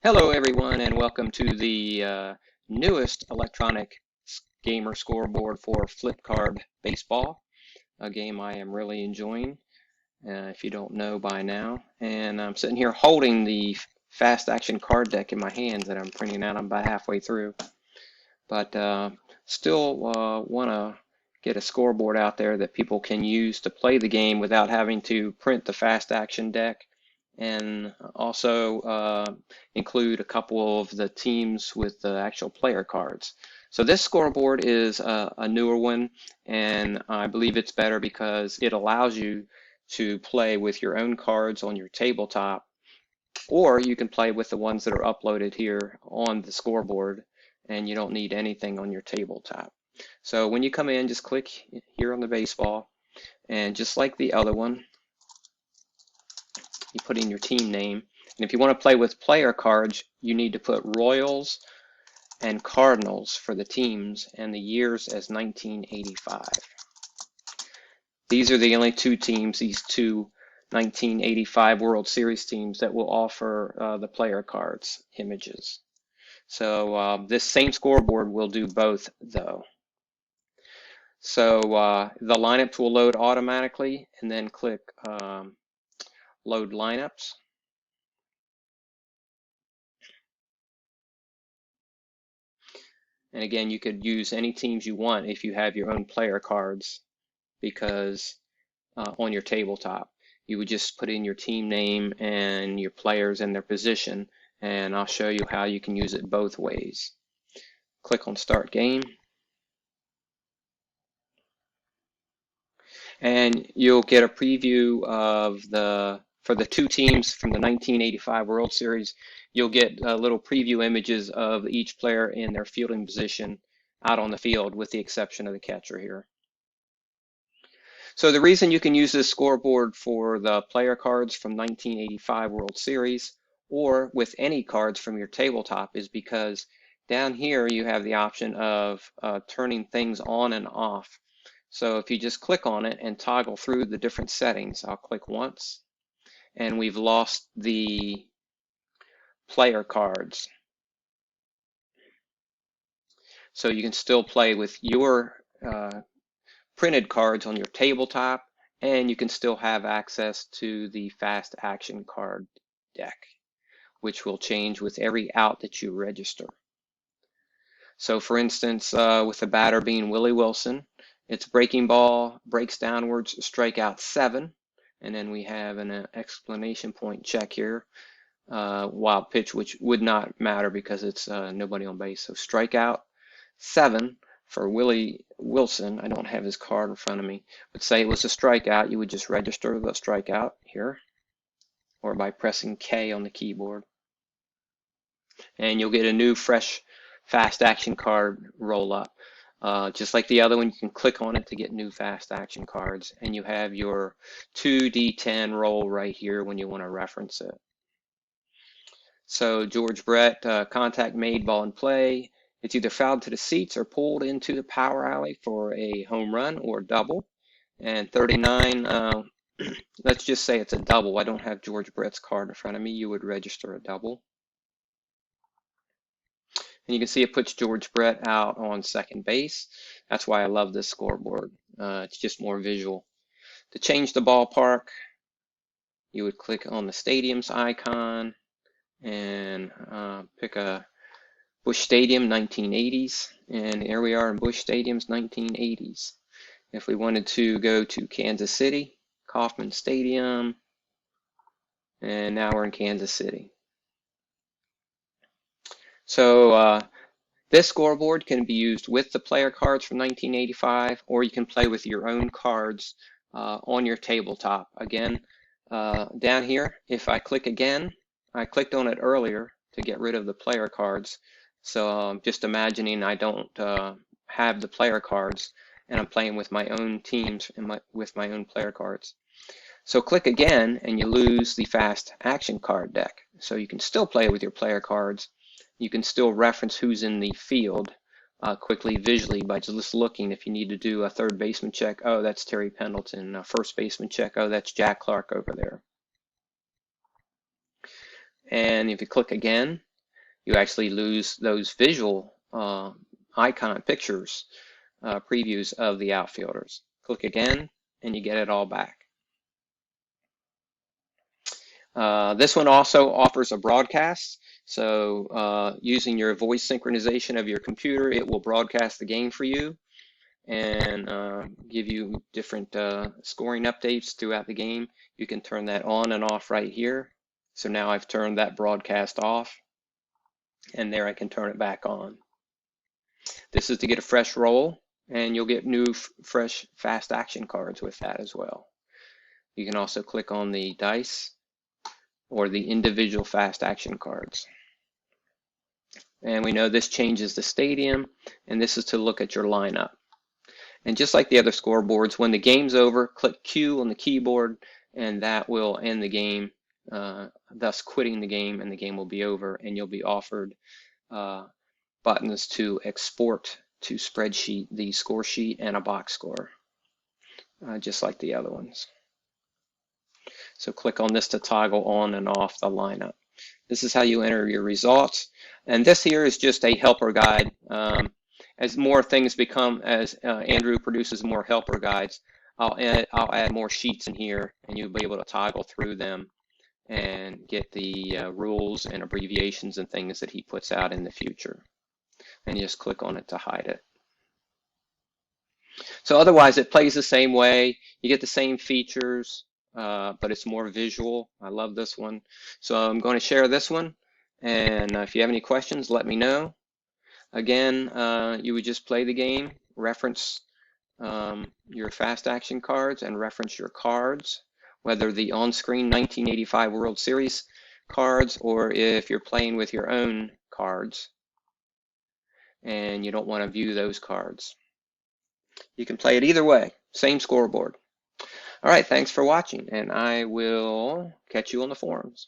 Hello, everyone, and welcome to the newest electronic gamer scoreboard for flip card baseball, a game I am really enjoying, if you don't know by now. And I'm sitting here holding the fast action card deck in my hands that I'm printing out. I'm about halfway through, but still want to get a scoreboard out there that people can use to play the game without having to print the fast action deck, and also include a couple of the teams with the actual player cards. So this scoreboard is a newer one, and I believe it's better because it allows you to play with your own cards on your tabletop, or you can play with the ones that are uploaded here on the scoreboard, and you don't need anything on your tabletop. So when you come in, just click here on the baseball, and just like the other one, you put in your team name. And if you want to play with player cards, you need to put Royals and Cardinals for the teams and the years as 1985. These are the only two teams, these two 1985 World Series teams, that will offer the player cards images. So this same scoreboard will do both, though. So the lineups will load automatically, and then click Load Lineups. And again, you could use any teams you want if you have your own player cards, because on your tabletop, you would just put in your team name and your players and their position, and I'll show you how you can use it both ways. Click on Start Game, and you'll get a preview of for the two teams from the 1985 World Series. You'll get little preview images of each player in their fielding position out on the field, with the exception of the catcher here. So the reason you can use this scoreboard for the player cards from 1985 World Series, or with any cards from your tabletop, is because down here you have the option of turning things on and off. So if you just click on it and toggle through the different settings, I'll click once, and we've lost the player cards. So you can still play with your printed cards on your tabletop, and you can still have access to the fast action card deck, which will change with every out that you register. So for instance, with the batter being Willie Wilson, it's breaking ball, breaks downwards, strikeout 7, and then we have an exclamation point check here, wild pitch, which would not matter because it's nobody on base. So strikeout 7 for Willie Wilson. I don't have his card in front of me, but say it was a strikeout, you would just register the strikeout here, or by pressing K on the keyboard, and you'll get a new fresh fast action card roll up. Just like the other one, you can click on it to get new fast action cards, and you have your 2D10 roll right here when you want to reference it. So George Brett, contact made, ball in play. It's either fouled to the seats or pulled into the power alley for a home run or double. And 39, let's just say it's a double. I don't have George Brett's card in front of me. You would register a double. And you can see it puts George Brett out on second base. That's why I love this scoreboard. It's just more visual. To change the ballpark, you would click on the stadiums icon and pick a Busch Stadium 1980s, and here we are in Busch Stadium's 1980s. If we wanted to go to Kansas City, Kauffman Stadium, and now we're in Kansas City. So this scoreboard can be used with the player cards from 1985, or you can play with your own cards on your tabletop. Again, down here, if I click again, I clicked on it earlier to get rid of the player cards. So just imagining I don't have the player cards, and I'm playing with my own teams and with my own player cards. So click again, and you lose the fast action card deck. So you can still play with your player cards. You can still reference who's in the field quickly visually by just looking. If you need to do a third baseman check, oh, that's Terry Pendleton. A first baseman check, oh, that's Jack Clark over there. And if you click again, you actually lose those visual icon pictures, previews of the outfielders. Click again, and you get it all back. This one also offers a broadcast. So using your voice synchronization of your computer, it will broadcast the game for you and give you different scoring updates throughout the game. You can turn that on and off right here. So now I've turned that broadcast off, and there I can turn it back on. This is to get a fresh roll, and you'll get new fresh fast action cards with that as well. You can also click on the dice or the individual fast action cards. And we know this changes the stadium, and this is to look at your lineup. And just like the other scoreboards, when the game's over, click Q on the keyboard, and that will end the game, thus quitting the game, and the game will be over, and you'll be offered buttons to export to spreadsheet, the score sheet, and a box score, just like the other ones. So click on this to toggle on and off the lineup. This is how you enter your results. And this here is just a helper guide. As more things become, as Andrew produces more helper guides, I'll add more sheets in here, and you'll be able to toggle through them and get the rules and abbreviations and things that he puts out in the future. And you just click on it to hide it. So otherwise, it plays the same way. You get the same features, but it's more visual. I love this one. So I'm going to share this one. And if you have any questions, let me know. Again, you would just play the game, reference your fast action cards, and reference your cards, whether the on-screen 1985 World Series cards or if you're playing with your own cards and you don't want to view those cards. You can play it either way, same scoreboard. All right, thanks for watching, and I will catch you on the forums.